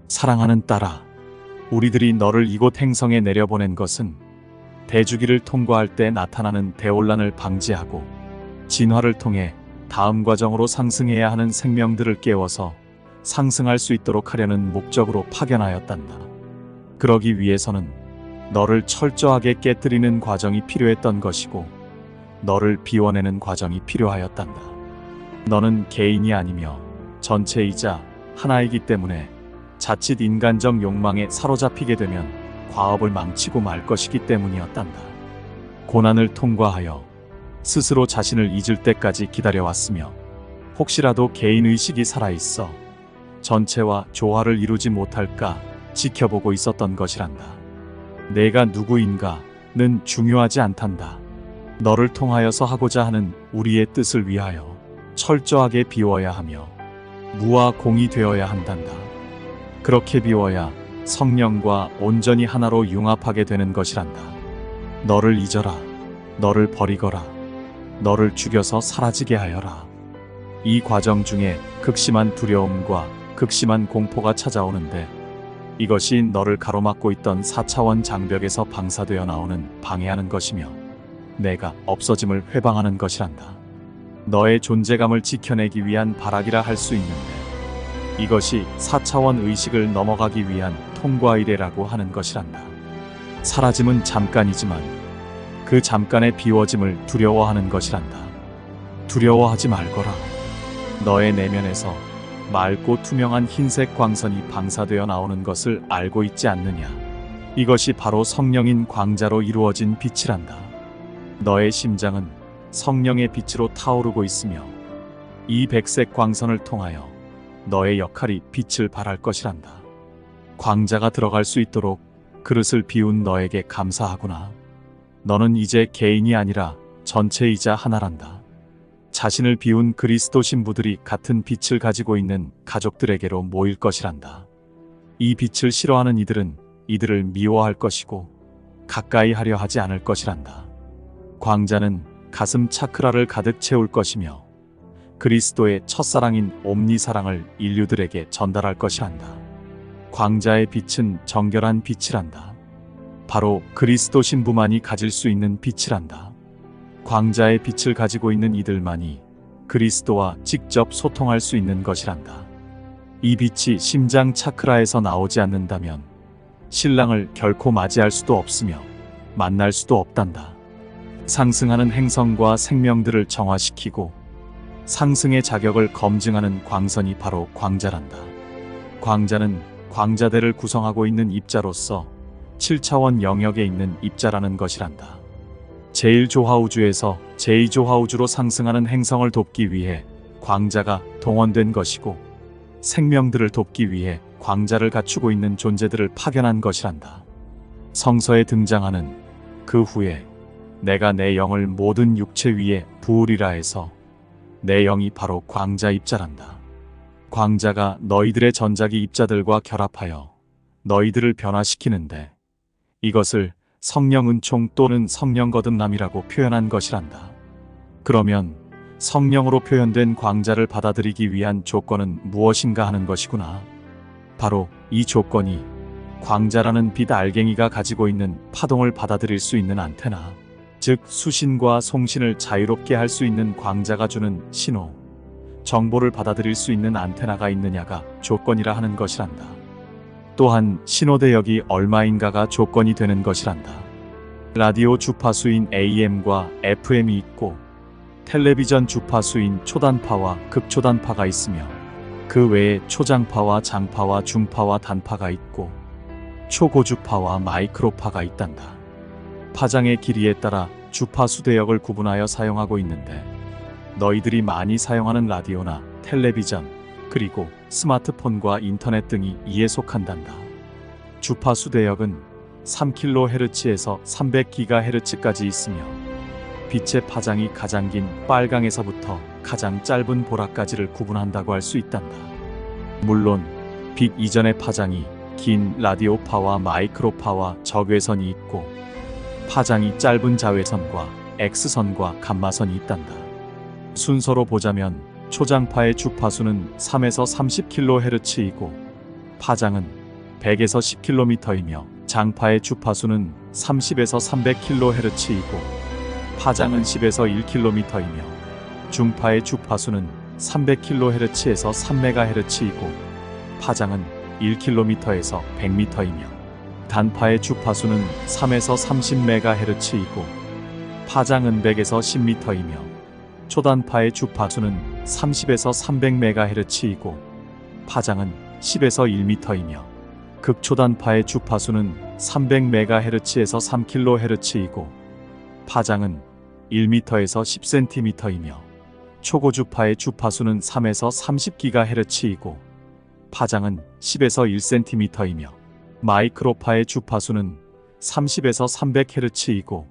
사랑하는 딸아, 우리들이 너를 이곳 행성에 내려보낸 것은 대주기를 통과할 때 나타나는 대혼란을 방지하고 진화를 통해 다음 과정으로 상승해야 하는 생명들을 깨워서 상승할 수 있도록 하려는 목적으로 파견하였단다. 그러기 위해서는 너를 철저하게 깨뜨리는 과정이 필요했던 것이고 너를 비워내는 과정이 필요하였단다. 너는 개인이 아니며 전체이자 하나이기 때문에 자칫 인간적 욕망에 사로잡히게 되면 과업을 망치고 말 것이기 때문이었단다. 고난을 통과하여 스스로 자신을 잊을 때까지 기다려왔으며 혹시라도 개인의식이 살아있어 전체와 조화를 이루지 못할까 지켜보고 있었던 것이란다. 내가 누구인가는 중요하지 않단다. 너를 통하여서 하고자 하는 우리의 뜻을 위하여 철저하게 비워야 하며 무와 공이 되어야 한단다. 그렇게 비워야 성령과 온전히 하나로 융합하게 되는 것이란다. 너를 잊어라. 너를 버리거라. 너를 죽여서 사라지게 하여라. 이 과정 중에 극심한 두려움과 극심한 공포가 찾아오는데 이것이 너를 가로막고 있던 4차원 장벽에서 방사되어 나오는 방해하는 것이며 내가 없어짐을 회방하는 것이란다. 너의 존재감을 지켜내기 위한 발악이라 할 수 있는데 이것이 4차원 의식을 넘어가기 위한 통과이래라고 하는 것이란다. 사라짐은 잠깐이지만 그 잠깐의 비워짐을 두려워하는 것이란다. 두려워하지 말거라. 너의 내면에서 맑고 투명한 흰색 광선이 방사되어 나오는 것을 알고 있지 않느냐. 이것이 바로 성령인 광자로 이루어진 빛이란다. 너의 심장은 성령의 빛으로 타오르고 있으며 이 백색 광선을 통하여 너의 역할이 빛을 발할 것이란다. 광자가 들어갈 수 있도록 그릇을 비운 너에게 감사하구나. 너는 이제 개인이 아니라 전체이자 하나란다. 자신을 비운 그리스도 신부들이 같은 빛을 가지고 있는 가족들에게로 모일 것이란다. 이 빛을 싫어하는 이들은 이들을 미워할 것이고 가까이 하려 하지 않을 것이란다. 광자는 가슴 차크라를 가득 채울 것이며 그리스도의 첫사랑인 옴니사랑을 인류들에게 전달할 것이란다. 광자의 빛은 정결한 빛이란다. 바로 그리스도 신부만이 가질 수 있는 빛이란다. 광자의 빛을 가지고 있는 이들만이 그리스도와 직접 소통할 수 있는 것이란다. 이 빛이 심장 차크라에서 나오지 않는다면 신랑을 결코 맞이할 수도 없으며 만날 수도 없단다. 상승하는 행성과 생명들을 정화시키고 상승의 자격을 검증하는 광선이 바로 광자란다. 광자는 광자대를 구성하고 있는 입자로서 7차원 영역에 있는 입자라는 것이란다. 제1조화우주에서 제2조화우주로 상승하는 행성을 돕기 위해 광자가 동원된 것이고 생명들을 돕기 위해 광자를 갖추고 있는 존재들을 파견한 것이란다. 성서에 등장하는 그 후에 내가 내 영을 모든 육체 위에 부으리라 해서 내 영이 바로 광자 입자란다. 광자가 너희들의 전자기 입자들과 결합하여 너희들을 변화시키는데 이것을 성령 은총 또는 성령 거듭남이라고 표현한 것이란다. 그러면 성령으로 표현된 광자를 받아들이기 위한 조건은 무엇인가 하는 것이구나. 바로 이 조건이 광자라는 빛 알갱이가 가지고 있는 파동을 받아들일 수 있는 안테나, 즉 수신과 송신을 자유롭게 할 수 있는 광자가 주는 신호, 정보를 받아들일 수 있는 안테나가 있느냐가 조건이라 하는 것이란다. 또한 신호 대역이 얼마인가가 조건이 되는 것이란다. 라디오 주파수인 AM과 FM이 있고 텔레비전 주파수인 초단파와 극초단파가 있으며 그 외에 초장파와 장파와 중파와 단파가 있고 초고주파와 마이크로파가 있단다. 파장의 길이에 따라 주파수 대역을 구분하여 사용하고 있는데 너희들이 많이 사용하는 라디오나 텔레비전 그리고 스마트폰과 인터넷 등이 이에 속한단다. 주파수 대역은 3kHz에서 300GHz까지 있으며 빛의 파장이 가장 긴 빨강에서부터 가장 짧은 보라까지를 구분한다고 할 수 있단다. 물론 빛 이전의 파장이 긴 라디오파와 마이크로파와 적외선이 있고 파장이 짧은 자외선과 X선과 감마선이 있단다. 순서로 보자면 초장파의 주파수는 3에서 30kHz이고 파장은 100에서 10km이며 장파의 주파수는 30에서 300kHz이고 파장은 10에서 1km이며 중파의 주파수는 300kHz에서 3MHz이고 파장은 1km에서 100m이며 단파의 주파수는 3에서 30MHz이고 파장은 100에서 10m이며 초단파의 주파수는 30에서 300MHz이고 파장은 10에서 1m이며 극초단파의 주파수는 300MHz에서 3kHz이고 파장은 1m에서 10cm이며 초고주파의 주파수는 3에서 30GHz이고 파장은 10에서 1cm이며 마이크로파의 주파수는 30에서 300Hz이고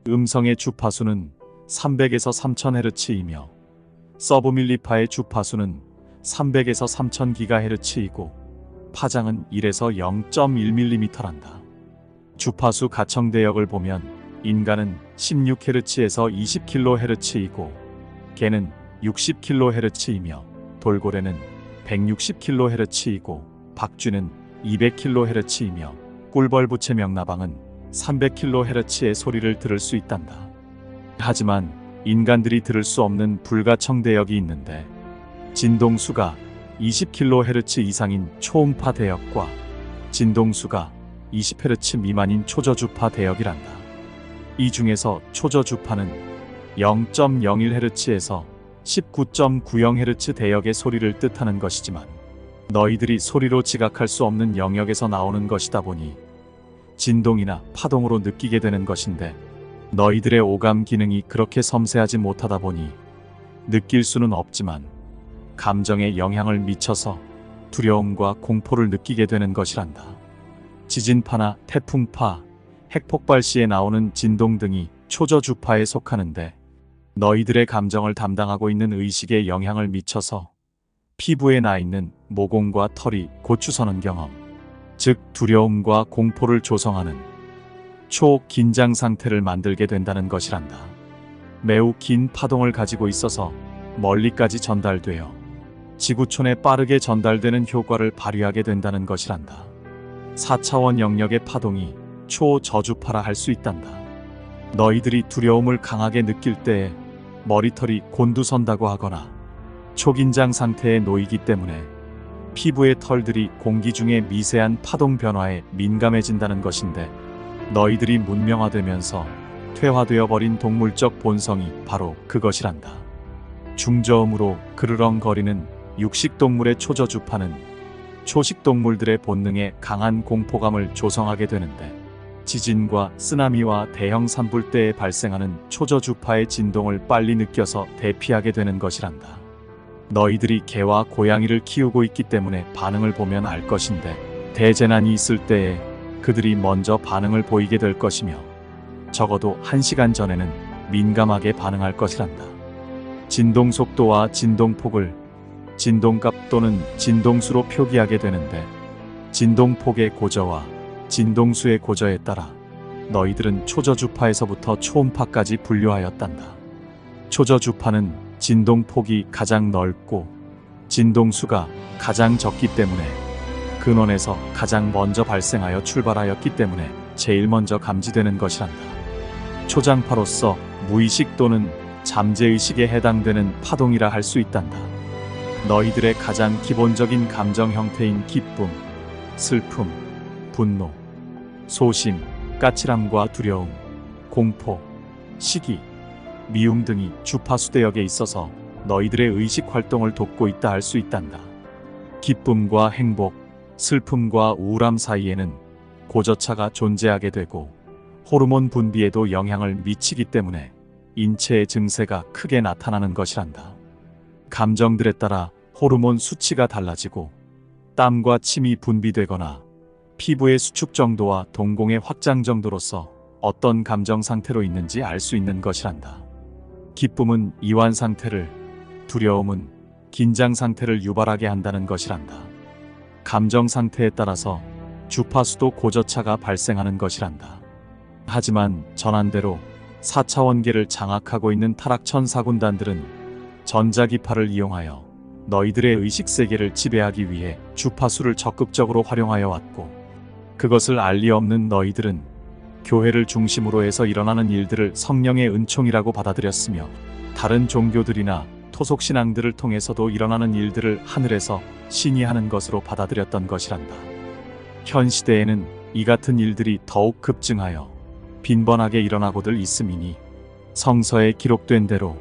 음성의 주파수는 300에서 3000Hz이며 서브밀리파의 주파수는 300에서 3000GHz이고 파장은 1에서 0.1mm란다. 주파수 가청대역을 보면 인간은 16Hz에서 20kHz이고 개는 60kHz이며 돌고래는 160kHz이고 박쥐는 200kHz이며 꿀벌부채 명나방은 300kHz의 소리를 들을 수 있단다. 하지만 인간들이 들을 수 없는 불가청대역이 있는데 진동수가 20kHz 이상인 초음파 대역과 진동수가 20Hz 미만인 초저주파 대역이란다. 이 중에서 초저주파는 0.01Hz에서 19.90Hz 대역의 소리를 뜻하는 것이지만 너희들이 소리로 지각할 수 없는 영역에서 나오는 것이다 보니 진동이나 파동으로 느끼게 되는 것인데 너희들의 오감 기능이 그렇게 섬세하지 못하다 보니 느낄 수는 없지만 감정에 영향을 미쳐서 두려움과 공포를 느끼게 되는 것이란다. 지진파나 태풍파, 핵폭발 시에 나오는 진동 등이 초저주파에 속하는데 너희들의 감정을 담당하고 있는 의식에 영향을 미쳐서 피부에 나 있는 모공과 털이 고추서는 경험, 즉 두려움과 공포를 조성하는 초긴장 상태를 만들게 된다는 것이란다. 매우 긴 파동을 가지고 있어서 멀리까지 전달되어 지구촌에 빠르게 전달되는 효과를 발휘하게 된다는 것이란다. 4차원 영역의 파동이 초저주파라 할 수 있단다. 너희들이 두려움을 강하게 느낄 때에 머리털이 곤두선다고 하거나 초긴장 상태에 놓이기 때문에 피부의 털들이 공기 중의 미세한 파동 변화에 민감해진다는 것인데 너희들이 문명화되면서 퇴화되어 버린 동물적 본성이 바로 그것이란다. 중저음으로 그르렁거리는 육식동물의 초저주파는 초식동물들의 본능에 강한 공포감을 조성하게 되는데 지진과 쓰나미와 대형 산불 때에 발생하는 초저주파의 진동을 빨리 느껴서 대피하게 되는 것이란다. 너희들이 개와 고양이를 키우고 있기 때문에 반응을 보면 알 것인데 대재난이 있을 때에 그들이 먼저 반응을 보이게 될 것이며 적어도 1시간 전에는 민감하게 반응할 것이란다. 진동 속도와 진동폭을 진동값 또는 진동수로 표기하게 되는데 진동폭의 고저와 진동수의 고저에 따라 너희들은 초저주파에서부터 초음파까지 분류하였단다. 초저주파는 진동폭이 가장 넓고 진동수가 가장 적기 때문에 근원에서 가장 먼저 발생하여 출발하였기 때문에 제일 먼저 감지되는 것이란다. 초장파로서 무의식 또는 잠재의식에 해당되는 파동이라 할 수 있단다. 너희들의 가장 기본적인 감정 형태인 기쁨, 슬픔, 분노, 소심, 까칠함과 두려움, 공포, 시기, 미움 등이 주파수 대역에 있어서 너희들의 의식 활동을 돕고 있다 할 수 있단다. 기쁨과 행복, 슬픔과 우울함 사이에는 고저차가 존재하게 되고 호르몬 분비에도 영향을 미치기 때문에 인체의 증세가 크게 나타나는 것이란다. 감정들에 따라 호르몬 수치가 달라지고 땀과 침이 분비되거나 피부의 수축 정도와 동공의 확장 정도로서 어떤 감정 상태로 있는지 알 수 있는 것이란다. 기쁨은 이완 상태를, 두려움은 긴장 상태를 유발하게 한다는 것이란다. 감정 상태에 따라서 주파수도 고저차가 발생하는 것이란다. 하지만 전한대로 4차원계를 장악하고 있는 타락천 사군단들은 전자기파를 이용하여 너희들의 의식세계를 지배하기 위해 주파수를 적극적으로 활용하여 왔고 그것을 알 리 없는 너희들은 교회를 중심으로 해서 일어나는 일들을 성령의 은총이라고 받아들였으며 다른 종교들이나 토속신앙들을 통해서도 일어나는 일들을 하늘에서 신이 하는 것으로 받아들였던 것이란다. 현 시대에는 이 같은 일들이 더욱 급증하여 빈번하게 일어나고들 있음이니 성서에 기록된 대로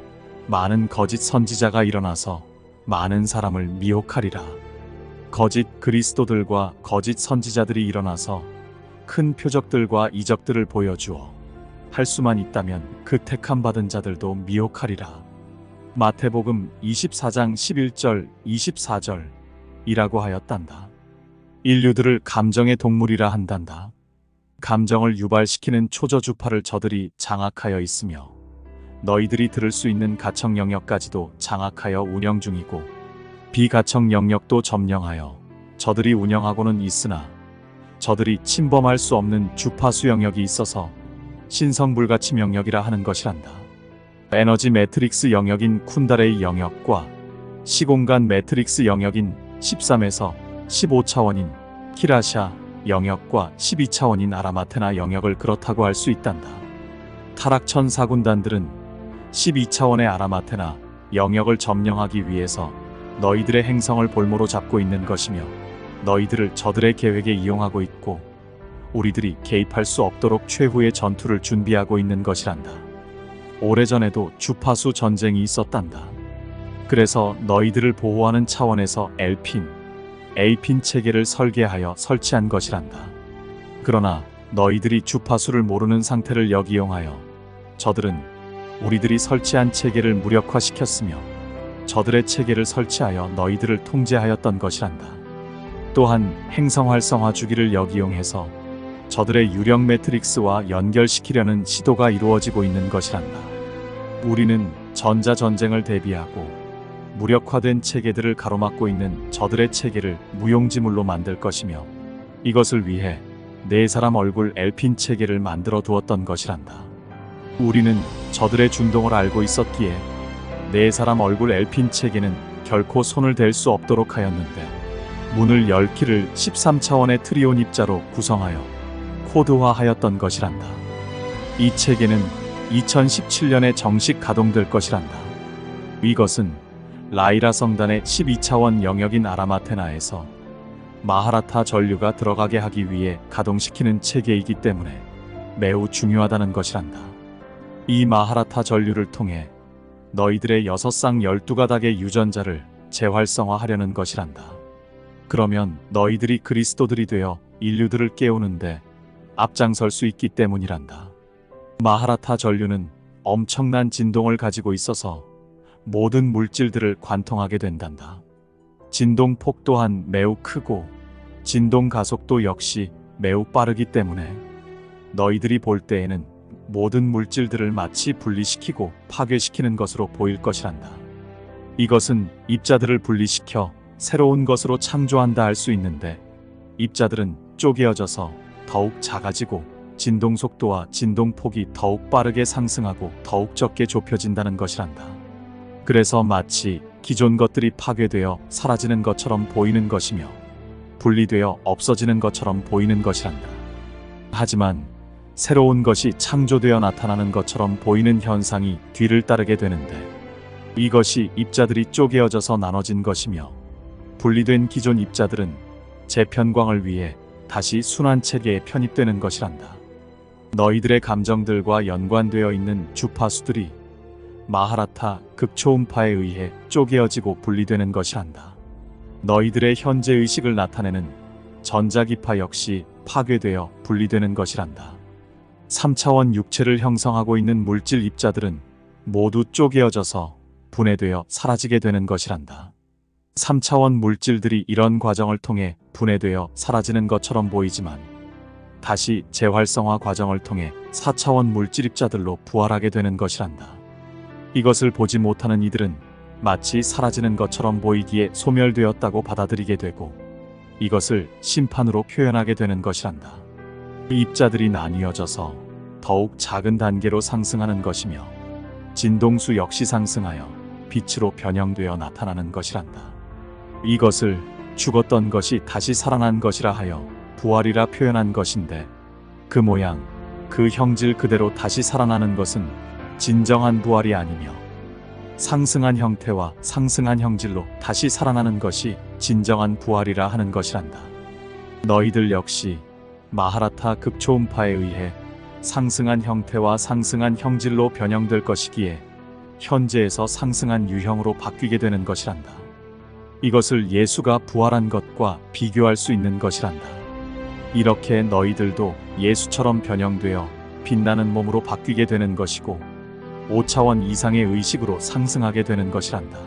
많은 거짓 선지자가 일어나서 많은 사람을 미혹하리라. 거짓 그리스도들과 거짓 선지자들이 일어나서 큰 표적들과 이적들을 보여주어 할 수만 있다면 그 택함 받은 자들도 미혹하리라. 마태복음 24장 11절 24절이라고 하였단다. 인류들을 감정의 동물이라 한단다. 감정을 유발시키는 초저주파를 저들이 장악하여 있으며 너희들이 들을 수 있는 가청 영역까지도 장악하여 운영 중이고 비가청 영역도 점령하여 저들이 운영하고는 있으나 저들이 침범할 수 없는 주파수 영역이 있어서 신성불가침 영역이라 하는 것이란다. 에너지 매트릭스 영역인 쿤다레이 영역과 시공간 매트릭스 영역인 13에서 15차원인 키라샤 영역과 12차원인 아라마테나 영역을 그렇다고 할 수 있단다. 타락천 사군단들은 12차원의 아라마테나 영역을 점령하기 위해서 너희들의 행성을 볼모로 잡고 있는 것이며 너희들을 저들의 계획에 이용하고 있고 우리들이 개입할 수 없도록 최후의 전투를 준비하고 있는 것이란다. 오래전에도 주파수 전쟁이 있었단다. 그래서 너희들을 보호하는 차원에서 L핀, A핀 체계를 설계하여 설치한 것이란다. 그러나 너희들이 주파수를 모르는 상태를 역이용하여 저들은 우리들이 설치한 체계를 무력화시켰으며 저들의 체계를 설치하여 너희들을 통제하였던 것이란다. 또한 행성 활성화 주기를 역이용해서 저들의 유령 매트릭스와 연결시키려는 시도가 이루어지고 있는 것이란다. 우리는 전자전쟁을 대비하고 무력화된 체계들을 가로막고 있는 저들의 체계를 무용지물로 만들 것이며 이것을 위해 네 사람 얼굴 엘핀 체계를 만들어 두었던 것이란다. 우리는 저들의 준동을 알고 있었기에 네 사람 얼굴 엘핀 체계는 결코 손을 댈 수 없도록 하였는데 문을 10키를 13차원의 트리온 입자로 구성하여 코드화하였던 것이란다. 이 체계는 2017년에 정식 가동될 것이란다. 이것은 라이라 성단의 12차원 영역인 아라마테나에서 마하라타 전류가 들어가게 하기 위해 가동시키는 체계이기 때문에 매우 중요하다는 것이란다. 이 마하라타 전류를 통해 너희들의 6쌍 12가닥의 유전자를 재활성화하려는 것이란다. 그러면 너희들이 그리스도들이 되어 인류들을 깨우는데 앞장설 수 있기 때문이란다. 마하라타 전류는 엄청난 진동을 가지고 있어서 모든 물질들을 관통하게 된단다. 진동폭 또한 매우 크고 진동 가속도 역시 매우 빠르기 때문에 너희들이 볼 때에는 모든 물질들을 마치 분리시키고 파괴시키는 것으로 보일 것이란다. 이것은 입자들을 분리시켜 새로운 것으로 창조한다 할 수 있는데 입자들은 쪼개어져서 더욱 작아지고 진동 속도와 진동폭이 더욱 빠르게 상승하고 더욱 적게 좁혀진다는 것이란다. 그래서 마치 기존 것들이 파괴되어 사라지는 것처럼 보이는 것이며 분리되어 없어지는 것처럼 보이는 것이란다. 하지만 새로운 것이 창조되어 나타나는 것처럼 보이는 현상이 뒤를 따르게 되는데 이것이 입자들이 쪼개어져서 나눠진 것이며 분리된 기존 입자들은 재편광을 위해 다시 순환체계에 편입되는 것이란다. 너희들의 감정들과 연관되어 있는 주파수들이 마하라타 극초음파에 의해 쪼개어지고 분리되는 것이란다. 너희들의 현재 의식을 나타내는 전자기파 역시 파괴되어 분리되는 것이란다. 3차원 육체를 형성하고 있는 물질 입자들은 모두 쪼개어져서 분해되어 사라지게 되는 것이란다. 3차원 물질들이 이런 과정을 통해 분해되어 사라지는 것처럼 보이지만 다시 재활성화 과정을 통해 4차원 물질 입자들로 부활하게 되는 것이란다. 이것을 보지 못하는 이들은 마치 사라지는 것처럼 보이기에 소멸되었다고 받아들이게 되고 이것을 심판으로 표현하게 되는 것이란다. 입자들이 나뉘어져서 더욱 작은 단계로 상승하는 것이며 진동수 역시 상승하여 빛으로 변형되어 나타나는 것이란다. 이것을 죽었던 것이 다시 살아난 것이라 하여 부활이라 표현한 것인데 그 모양, 그 형질 그대로 다시 살아나는 것은 진정한 부활이 아니며 상승한 형태와 상승한 형질로 다시 살아나는 것이 진정한 부활이라 하는 것이란다. 너희들 역시 마하라타 극초음파에 의해 상승한 형태와 상승한 형질로 변형될 것이기에 현재에서 상승한 유형으로 바뀌게 되는 것이란다. 이것을 예수가 부활한 것과 비교할 수 있는 것이란다. 이렇게 너희들도 예수처럼 변형되어 빛나는 몸으로 바뀌게 되는 것이고 5차원 이상의 의식으로 상승하게 되는 것이란다.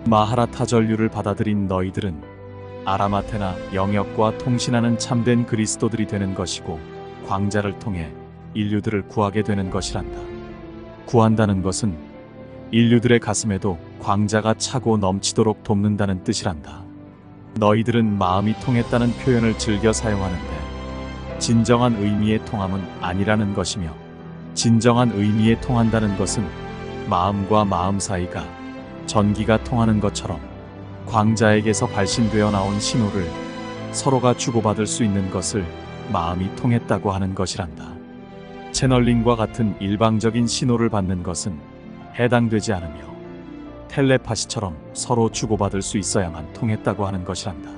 마하라타 전류를 받아들인 너희들은 아라마테나 영역과 통신하는 참된 그리스도들이 되는 것이고 광자를 통해 인류들을 구하게 되는 것이란다. 구한다는 것은 인류들의 가슴에도 광자가 차고 넘치도록 돕는다는 뜻이란다. 너희들은 마음이 통했다는 표현을 즐겨 사용하는데 진정한 의미의 통함은 아니라는 것이며 진정한 의미의 통한다는 것은 마음과 마음 사이가 전기가 통하는 것처럼 광자에게서 발신되어 나온 신호를 서로가 주고받을 수 있는 것을 마음이 통했다고 하는 것이란다. 채널링과 같은 일방적인 신호를 받는 것은 해당되지 않으며 텔레파시처럼 서로 주고받을 수 있어야만 통했다고 하는 것이란다.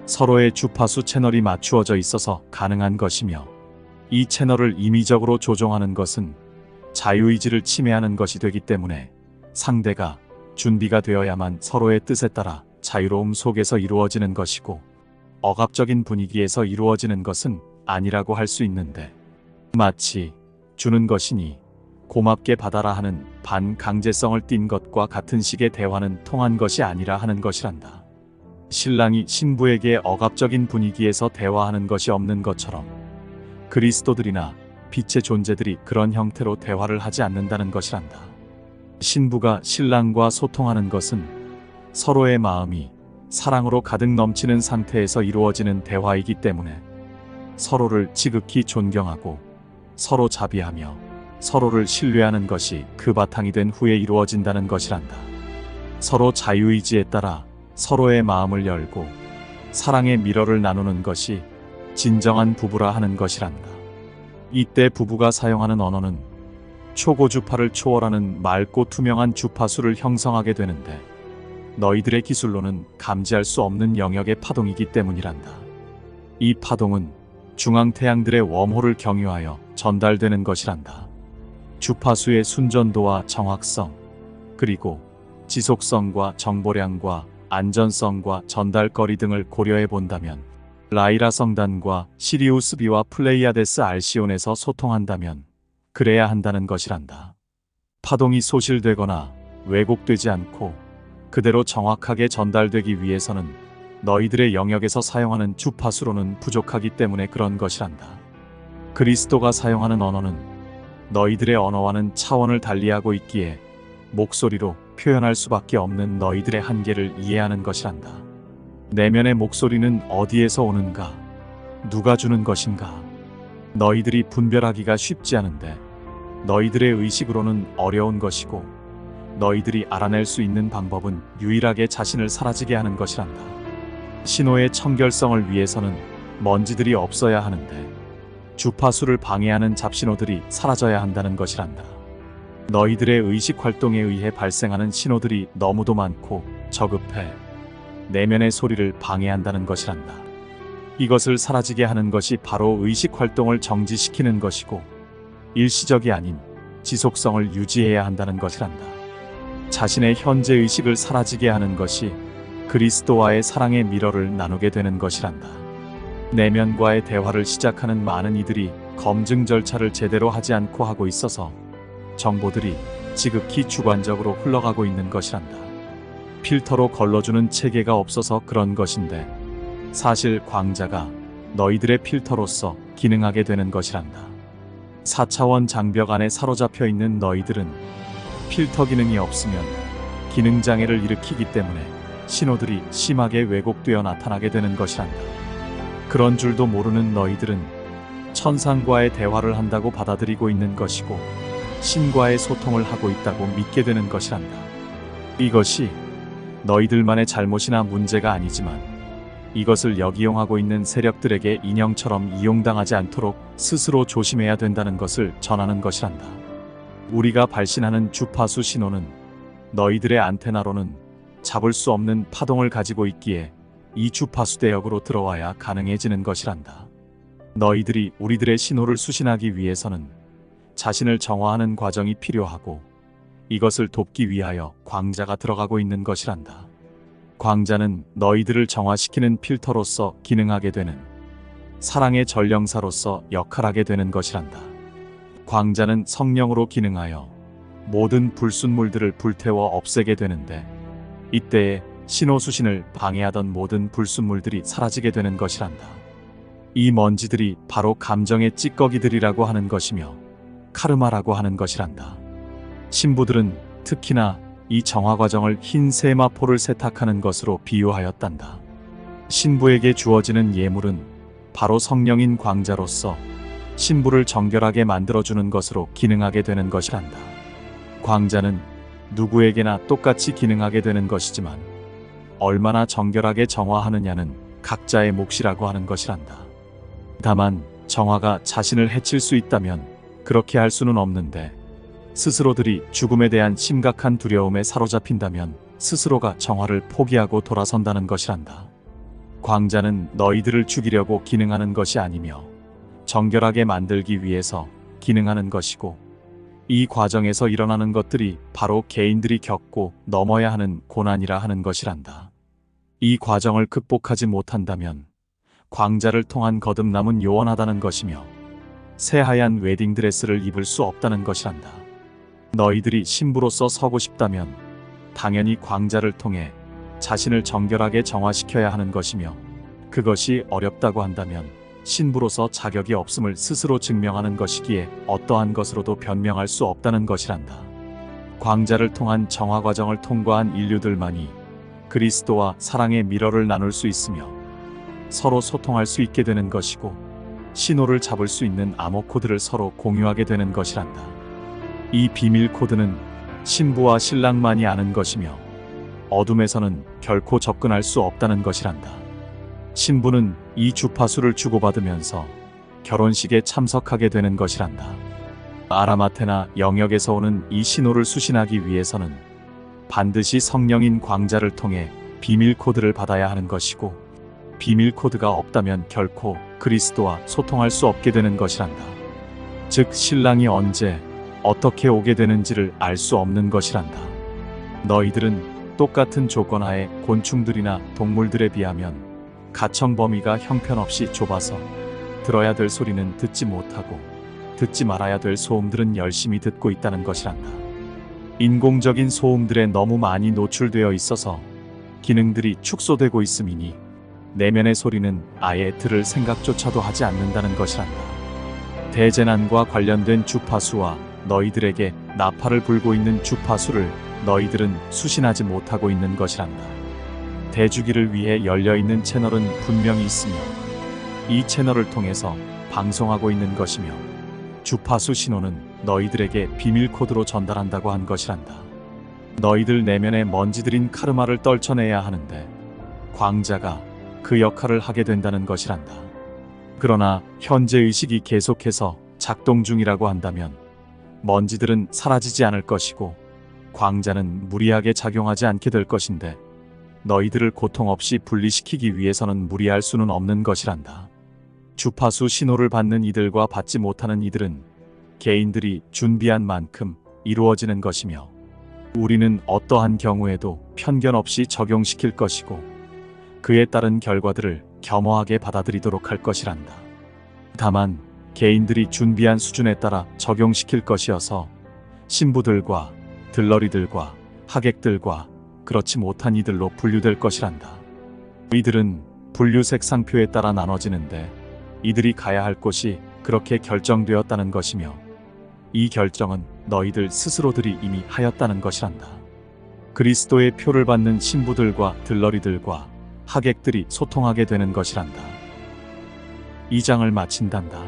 서로의 주파수 채널이 맞추어져 있어서 가능한 것이며 이 채널을 임의적으로 조종하는 것은 자유의지를 침해하는 것이 되기 때문에 상대가 준비가 되어야만 서로의 뜻에 따라 자유로움 속에서 이루어지는 것이고 억압적인 분위기에서 이루어지는 것은 아니라고 할 수 있는데 마치 주는 것이니 고맙게 받아라 하는 반강제성을 띤 것과 같은 식의 대화는 통한 것이 아니라 하는 것이란다. 신랑이 신부에게 억압적인 분위기에서 대화하는 것이 없는 것처럼 그리스도들이나 빛의 존재들이 그런 형태로 대화를 하지 않는다는 것이란다. 신부가 신랑과 소통하는 것은 서로의 마음이 사랑으로 가득 넘치는 상태에서 이루어지는 대화이기 때문에 서로를 지극히 존경하고 서로 자비하며 서로를 신뢰하는 것이 그 바탕이 된 후에 이루어진다는 것이란다. 서로 자유의지에 따라 서로의 마음을 열고 사랑의 미러를 나누는 것이 진정한 부부라 하는 것이란다. 이때 부부가 사용하는 언어는 초고주파를 초월하는 맑고 투명한 주파수를 형성하게 되는데 너희들의 기술로는 감지할 수 없는 영역의 파동이기 때문이란다. 이 파동은 중앙태양들의 웜홀을 경유하여 전달되는 것이란다. 주파수의 순전도와 정확성, 그리고 지속성과 정보량과 안전성과 전달거리 등을 고려해 본다면 라이라 성단과 시리우스 B와 플레이아데스 알시온에서 소통한다면 그래야 한다는 것이란다. 파동이 소실되거나 왜곡되지 않고 그대로 정확하게 전달되기 위해서는 너희들의 영역에서 사용하는 주파수로는 부족하기 때문에 그런 것이란다. 그리스도가 사용하는 언어는 너희들의 언어와는 차원을 달리하고 있기에 목소리로 표현할 수밖에 없는 너희들의 한계를 이해하는 것이란다. 내면의 목소리는 어디에서 오는가? 누가 주는 것인가? 너희들이 분별하기가 쉽지 않은데 너희들의 의식으로는 어려운 것이고 너희들이 알아낼 수 있는 방법은 유일하게 자신을 사라지게 하는 것이란다. 신호의 청결성을 위해서는 먼지들이 없어야 하는데 주파수를 방해하는 잡신호들이 사라져야 한다는 것이란다. 너희들의 의식 활동에 의해 발생하는 신호들이 너무도 많고 저급해 내면의 소리를 방해한다는 것이란다. 이것을 사라지게 하는 것이 바로 의식 활동을 정지시키는 것이고 일시적이 아닌 지속성을 유지해야 한다는 것이란다. 자신의 현재 의식을 사라지게 하는 것이 그리스도와의 사랑의 미러를 나누게 되는 것이란다. 내면과의 대화를 시작하는 많은 이들이 검증 절차를 제대로 하지 않고 하고 있어서 정보들이 지극히 주관적으로 흘러가고 있는 것이란다. 필터로 걸러주는 체계가 없어서 그런 것인데 사실 광자가 너희들의 필터로서 기능하게 되는 것이란다. 4차원 장벽 안에 사로잡혀 있는 너희들은 필터 기능이 없으면 기능장애를 일으키기 때문에 신호들이 심하게 왜곡되어 나타나게 되는 것이란다. 그런 줄도 모르는 너희들은 천상과의 대화를 한다고 받아들이고 있는 것이고 신과의 소통을 하고 있다고 믿게 되는 것이란다. 이것이 너희들만의 잘못이나 문제가 아니지만 이것을 역이용하고 있는 세력들에게 인형처럼 이용당하지 않도록 스스로 조심해야 된다는 것을 전하는 것이란다. 우리가 발신하는 주파수 신호는 너희들의 안테나로는 잡을 수 없는 파동을 가지고 있기에 이 주파수 대역으로 들어와야 가능해지는 것이란다. 너희들이 우리들의 신호를 수신하기 위해서는 자신을 정화하는 과정이 필요하고 이것을 돕기 위하여 광자가 들어가고 있는 것이란다. 광자는 너희들을 정화시키는 필터로서 기능하게 되는 사랑의 전령사로서 역할하게 되는 것이란다. 광자는 성령으로 기능하여 모든 불순물들을 불태워 없애게 되는데 이때에 신호 수신을 방해하던 모든 불순물들이 사라지게 되는 것이란다. 이 먼지들이 바로 감정의 찌꺼기들이라고 하는 것이며 카르마라고 하는 것이란다. 신부들은 특히나 이 정화 과정을 흰 세마포를 세탁하는 것으로 비유하였단다. 신부에게 주어지는 예물은 바로 성령인 광자로서 신부를 정결하게 만들어주는 것으로 기능하게 되는 것이란다. 광자는 누구에게나 똑같이 기능하게 되는 것이지만 얼마나 정결하게 정화하느냐는 각자의 몫이라고 하는 것이란다. 다만 정화가 자신을 해칠 수 있다면 그렇게 할 수는 없는데 스스로들이 죽음에 대한 심각한 두려움에 사로잡힌다면 스스로가 정화를 포기하고 돌아선다는 것이란다. 광자는 너희들을 죽이려고 기능하는 것이 아니며 정결하게 만들기 위해서 기능하는 것이고 이 과정에서 일어나는 것들이 바로 개인들이 겪고 넘어야 하는 고난이라 하는 것이란다. 이 과정을 극복하지 못한다면 광자를 통한 거듭남은 요원하다는 것이며 새하얀 웨딩드레스를 입을 수 없다는 것이란다. 너희들이 신부로서 서고 싶다면 당연히 광자를 통해 자신을 정결하게 정화시켜야 하는 것이며 그것이 어렵다고 한다면 신부로서 자격이 없음을 스스로 증명하는 것이기에 어떠한 것으로도 변명할 수 없다는 것이란다. 광자를 통한 정화 과정을 통과한 인류들만이 그리스도와 사랑의 미러를 나눌 수 있으며 서로 소통할 수 있게 되는 것이고 신호를 잡을 수 있는 암호 코드를 서로 공유하게 되는 것이란다. 이 비밀 코드는 신부와 신랑만이 아는 것이며 어둠에서는 결코 접근할 수 없다는 것이란다. 신부는 이 주파수를 주고받으면서 결혼식에 참석하게 되는 것이란다. 아라마테나 영역에서 오는 이 신호를 수신하기 위해서는 반드시 성령인 광자를 통해 비밀 코드를 받아야 하는 것이고 비밀 코드가 없다면 결코 그리스도와 소통할 수 없게 되는 것이란다. 즉 신랑이 언제 어떻게 오게 되는지를 알 수 없는 것이란다. 너희들은 똑같은 조건 하에 곤충들이나 동물들에 비하면 가청 범위가 형편없이 좁아서 들어야 될 소리는 듣지 못하고 듣지 말아야 될 소음들은 열심히 듣고 있다는 것이란다. 인공적인 소음들에 너무 많이 노출되어 있어서 기능들이 축소되고 있음이니 내면의 소리는 아예 들을 생각조차도 하지 않는다는 것이란다. 대재난과 관련된 주파수와 너희들에게 나팔을 불고 있는 주파수를 너희들은 수신하지 못하고 있는 것이란다. 대주기를 위해 열려있는 채널은 분명히 있으며 이 채널을 통해서 방송하고 있는 것이며 주파수 신호는 너희들에게 비밀 코드로 전달한다고 한 것이란다. 너희들 내면의 먼지들인 카르마를 떨쳐내야 하는데 광자가 그 역할을 하게 된다는 것이란다. 그러나 현재 의식이 계속해서 작동 중이라고 한다면 먼지들은 사라지지 않을 것이고 광자는 무리하게 작용하지 않게 될 것인데 너희들을 고통 없이 분리시키기 위해서는 무리할 수는 없는 것이란다. 주파수 신호를 받는 이들과 받지 못하는 이들은 개인들이 준비한 만큼 이루어지는 것이며 우리는 어떠한 경우에도 편견 없이 적용시킬 것이고 그에 따른 결과들을 겸허하게 받아들이도록 할 것이란다. 다만 개인들이 준비한 수준에 따라 적용시킬 것이어서 신부들과 들러리들과 하객들과 그렇지 못한 이들로 분류될 것이란다. 이들은 분류색 상표에 따라 나눠지는데 이들이 가야 할 곳이 그렇게 결정되었다는 것이며 이 결정은 너희들 스스로들이 이미 하였다는 것이란다. 그리스도의 표를 받는 신부들과 들러리들과 하객들이 소통하게 되는 것이란다. 이 장을 마친단다.